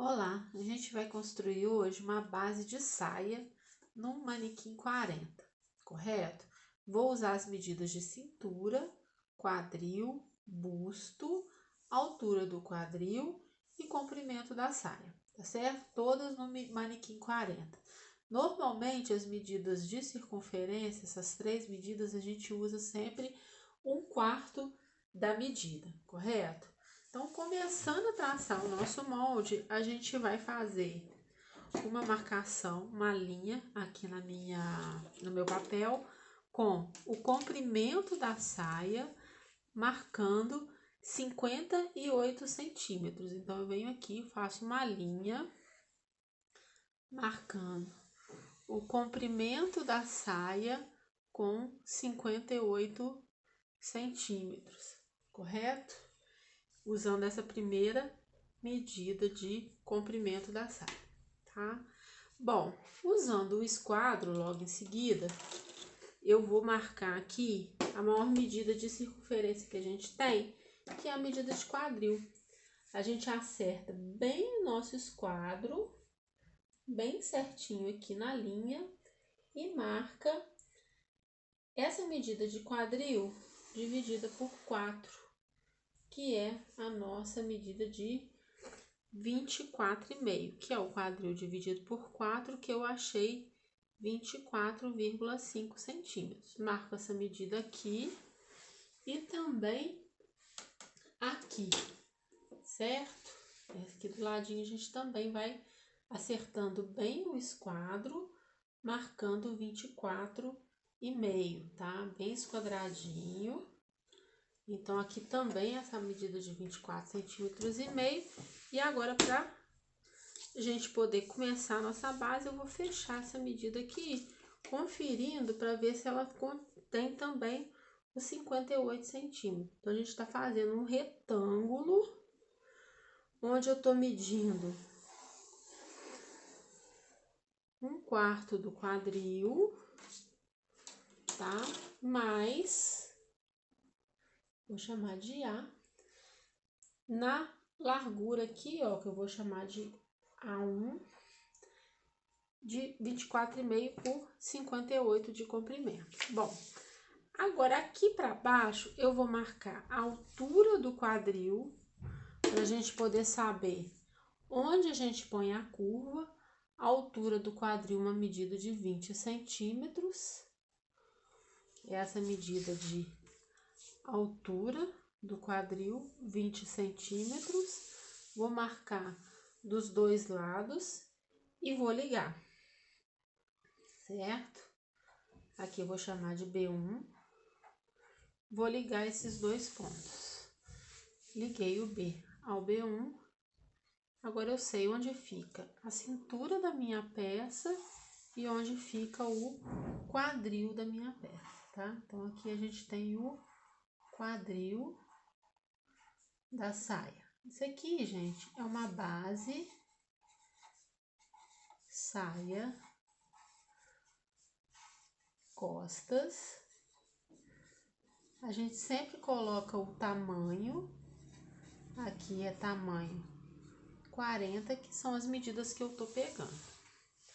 Olá, a gente vai construir hoje uma base de saia num manequim 40, correto? Vou usar as medidas de cintura, quadril, busto, altura do quadril e comprimento da saia, tá certo? Todas no manequim 40. Normalmente as medidas de circunferência, essas três medidas, a gente usa sempre 1/4 da medida, correto? Então, começando a traçar o nosso molde, a gente vai fazer uma marcação, uma linha aqui no meu papel, com o comprimento da saia, marcando 58 centímetros. Então, eu venho aqui e faço uma linha, marcando o comprimento da saia com 58 centímetros, correto? Usando essa primeira medida de comprimento da saia, tá? Bom, usando o esquadro logo em seguida, eu vou marcar aqui a maior medida de circunferência que a gente tem, que é a medida de quadril. A gente acerta bem o nosso esquadro, bem certinho aqui na linha, e marca essa medida de quadril dividida por 4. Que é a nossa medida de 24,5, que é o quadril dividido por 4, que eu achei 24,5 centímetros. Marco essa medida aqui e também aqui, certo? Aqui do ladinho a gente também vai acertando bem o esquadro, marcando 24,5, tá? Bem esquadradinho. Então, aqui também essa medida de 24,5 centímetros. E agora, para a gente poder começar a nossa base, eu vou fechar essa medida aqui, conferindo para ver se ela contém também os 58 centímetros. Então, a gente está fazendo um retângulo, onde eu estou medindo 1/4 do quadril, tá? Mais, vou chamar de A, na largura aqui, ó, que eu vou chamar de A1, de 24,5 por 58 de comprimento. Bom, agora aqui para baixo eu vou marcar a altura do quadril, para a gente poder saber onde a gente põe a curva. A altura do quadril, uma medida de 20 centímetros. Essa medida de altura do quadril, 20 centímetros. Vou marcar dos dois lados e vou ligar, certo? Aqui eu vou chamar de B1. Vou ligar esses dois pontos. Liguei o B ao B1. Agora eu sei onde fica a cintura da minha peça e onde fica o quadril da minha peça, tá? Então, aqui a gente tem o quadril da saia. Isso aqui, gente, é uma base saia, costas. A gente sempre coloca o tamanho, aqui é tamanho 40, que são as medidas que eu tô pegando,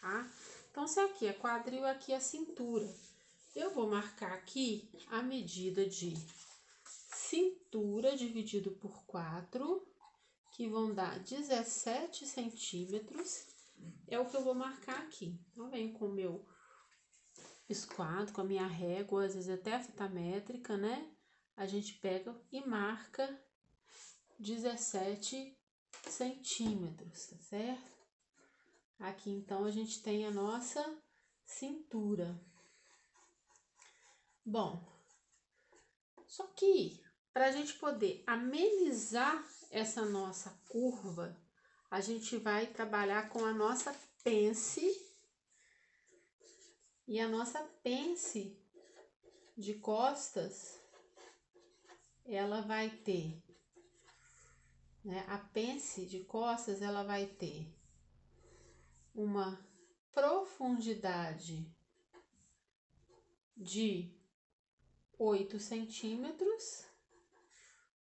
tá? Então, se aqui é quadril, aqui é cintura. Eu vou marcar aqui a medida de cintura dividido por 4, que vão dar 17 centímetros. É o que eu vou marcar aqui. Então, venho com o meu esquadro, com a minha régua, às vezes até a fita métrica, né? A gente pega e marca 17 centímetros, tá certo? Aqui, então, a gente tem a nossa cintura. Bom, só que para a gente poder amenizar essa nossa curva, a gente vai trabalhar com a nossa pence. E a nossa pence de costas, ela vai ter, né? A pence de costas, ela vai ter uma profundidade de 8 centímetros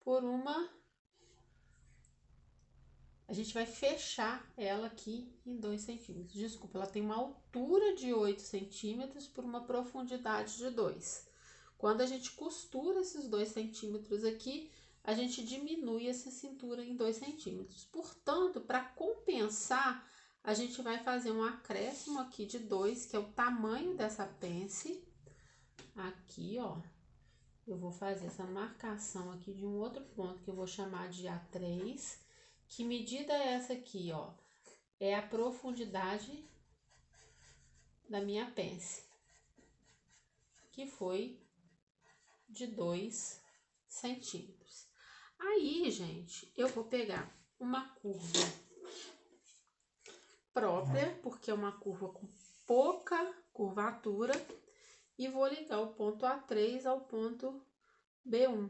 por uma a gente vai fechar ela aqui em 2 centímetros. Desculpa, ela tem uma altura de 8 centímetros por uma profundidade de 2. Quando a gente costura esses 2 centímetros aqui, a gente diminui essa cintura em 2 centímetros. Portanto, para compensar, a gente vai fazer um acréscimo aqui de 2, que é o tamanho dessa pence. Aqui, ó, eu vou fazer essa marcação aqui de um outro ponto que eu vou chamar de A3. Que medida é essa aqui, ó? É a profundidade da minha pence, que foi de 2 centímetros. Aí, gente, eu vou pegar uma curva própria, porque é uma curva com pouca curvatura, e vou ligar o ponto A3 ao ponto B1.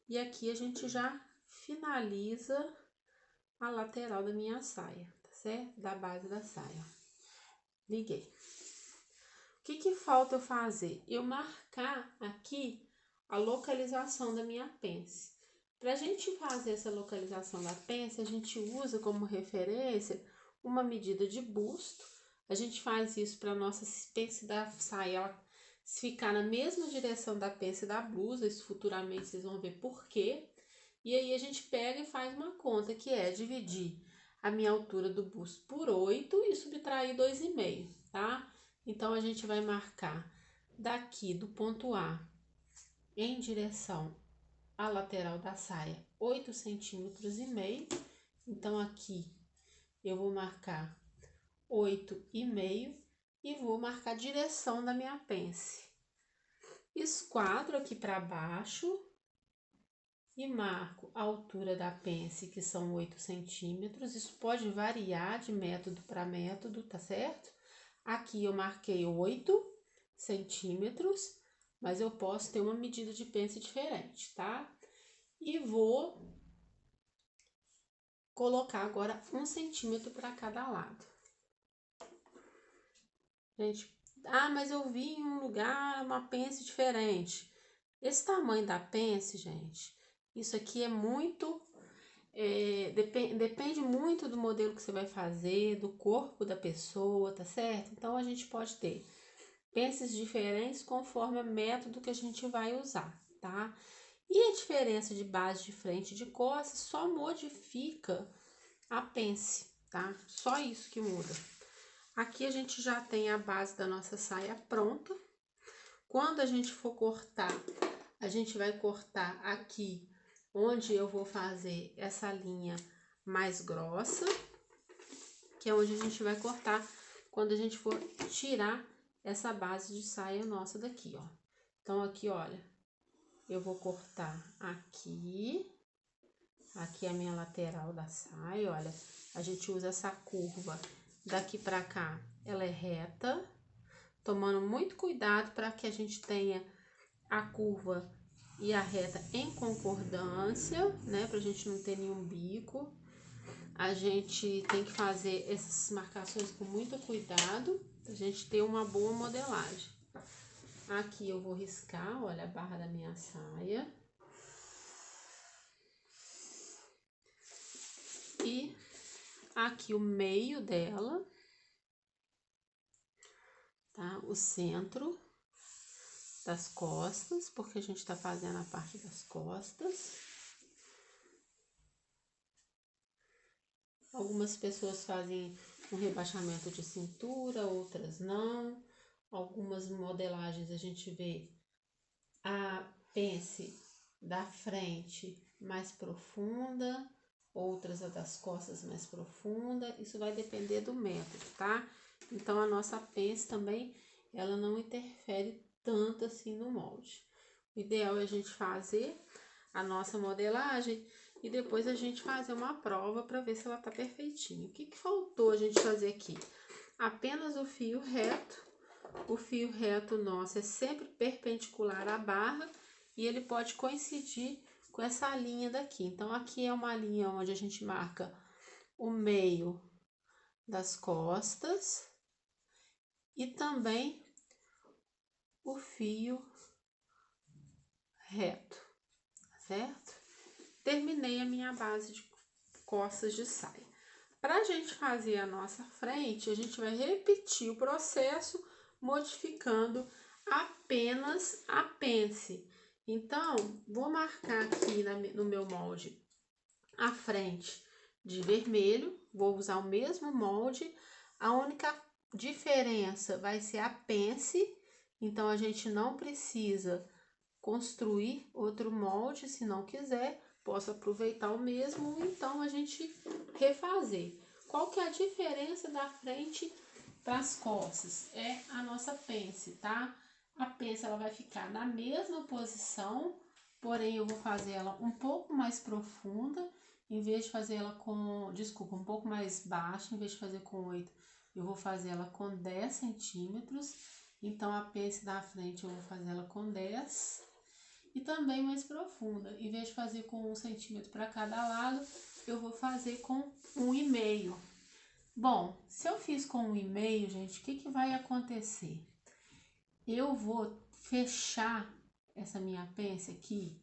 E aqui a gente já finaliza a lateral da minha saia, tá certo? Da base da saia. Liguei. O que falta eu fazer? Eu marcar aqui a localização da minha pence. Pra gente fazer essa localização da pence, a gente usa como referência uma medida de busto. A gente faz isso para nossa pence da saia, ela ficar na mesma direção da pence da blusa. Isso futuramente vocês vão ver por quê. E aí a gente pega e faz uma conta, que é dividir a minha altura do busto por 8 e subtrair 2,5, tá? Então, a gente vai marcar daqui do ponto A em direção à lateral da saia 8,5 centímetros. Então, aqui eu vou marcar 8,5 e vou marcar a direção da minha pence. Esquadro aqui para baixo e marco a altura da pence, que são 8 centímetros. Isso pode variar de método para método, tá certo? Aqui eu marquei 8 centímetros, mas eu posso ter uma medida de pence diferente, tá? E vou colocar agora 1 centímetro para cada lado. Gente, mas eu vi em um lugar uma pence diferente. Esse tamanho da pence, gente, isso aqui é muito... depende muito do modelo que você vai fazer, do corpo da pessoa, tá certo? Então, a gente pode ter pences diferentes conforme o método que a gente vai usar, tá? E a diferença de base de frente e de costas só modifica a pence, tá? Só isso que muda. Aqui a gente já tem a base da nossa saia pronta. Quando a gente for cortar, a gente vai cortar aqui onde eu vou fazer essa linha mais grossa, que é onde a gente vai cortar quando a gente for tirar essa base de saia nossa daqui, ó. Então, aqui, olha, eu vou cortar aqui é a minha lateral da saia, olha. A gente usa essa curva daqui pra cá, ela é reta, tomando muito cuidado para que a gente tenha a curva e a reta em concordância, né? Pra gente não ter nenhum bico. A gente tem que fazer essas marcações com muito cuidado, pra gente ter uma boa modelagem. Aqui eu vou riscar, olha, a barra da minha saia. E aqui o meio dela, tá? O centro das costas, porque a gente tá fazendo a parte das costas. Algumas pessoas fazem um rebaixamento de cintura, outras não. Algumas modelagens a gente vê a pence da frente mais profunda, outras a das costas mais profunda. Isso vai depender do método, tá? Então, a nossa pence também, ela não interfere tanto assim no molde. O ideal é a gente fazer a nossa modelagem e depois a gente fazer uma prova para ver se ela tá perfeitinha. O que faltou a gente fazer aqui? Apenas o fio reto. O fio reto nosso é sempre perpendicular à barra e ele pode coincidir com essa linha daqui. Então, aqui é uma linha onde a gente marca o meio das costas e também o fio reto, certo? Terminei a minha base de costas de saia. Para a gente fazer a nossa frente, a gente vai repetir o processo modificando apenas a pence. Então, vou marcar aqui no meu molde a frente de vermelho, vou usar o mesmo molde, a única diferença vai ser a pence, então a gente não precisa construir outro molde, se não quiser, posso aproveitar o mesmo, então a gente refazer. Qual que é a diferença da frente para as costas? É a nossa pence, tá? A pence ela vai ficar na mesma posição, porém eu vou fazer ela um pouco mais profunda, em vez de fazer ela com, desculpa, um pouco mais baixa, em vez de fazer com 8, eu vou fazer ela com 10 centímetros. Então, a pence da frente eu vou fazer ela com 10 e também mais profunda. Em vez de fazer com 1 centímetro para cada lado, eu vou fazer com 1,5. Bom, se eu fiz com 1,5, gente, o que vai acontecer? Eu vou fechar essa minha pence aqui.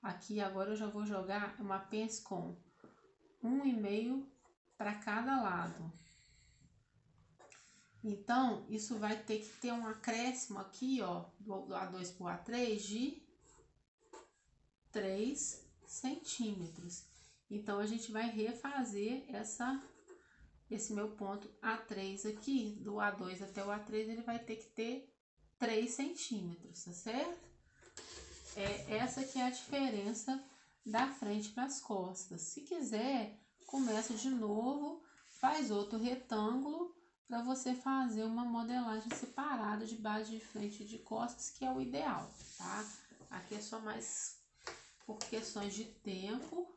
Aqui agora eu já vou jogar uma pence com 1,5 para cada lado. Então, isso vai ter que ter um acréscimo aqui, ó, do A2 pro A3 de 3 centímetros. Então, a gente vai refazer esse meu ponto A3 aqui, do A2 até o A3, ele vai ter que ter 3 centímetros, tá certo? Essa que é a diferença da frente para as costas. Se quiser, começa de novo, faz outro retângulo para você fazer uma modelagem separada de base de frente e de costas, que é o ideal, tá? Aqui é só mais por questões de tempo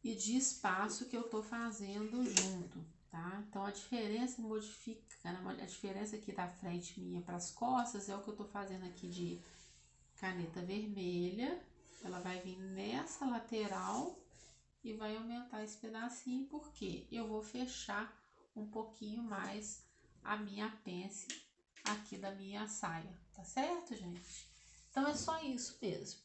e de espaço que eu tô fazendo junto, tá? Então, a diferença a diferença aqui da frente minha para as costas é o que eu tô fazendo aqui de caneta vermelha. Ela vai vir nessa lateral e vai aumentar esse pedacinho, porque eu vou fechar um pouquinho mais a minha pence aqui da minha saia, tá certo, gente? Então, é só isso mesmo.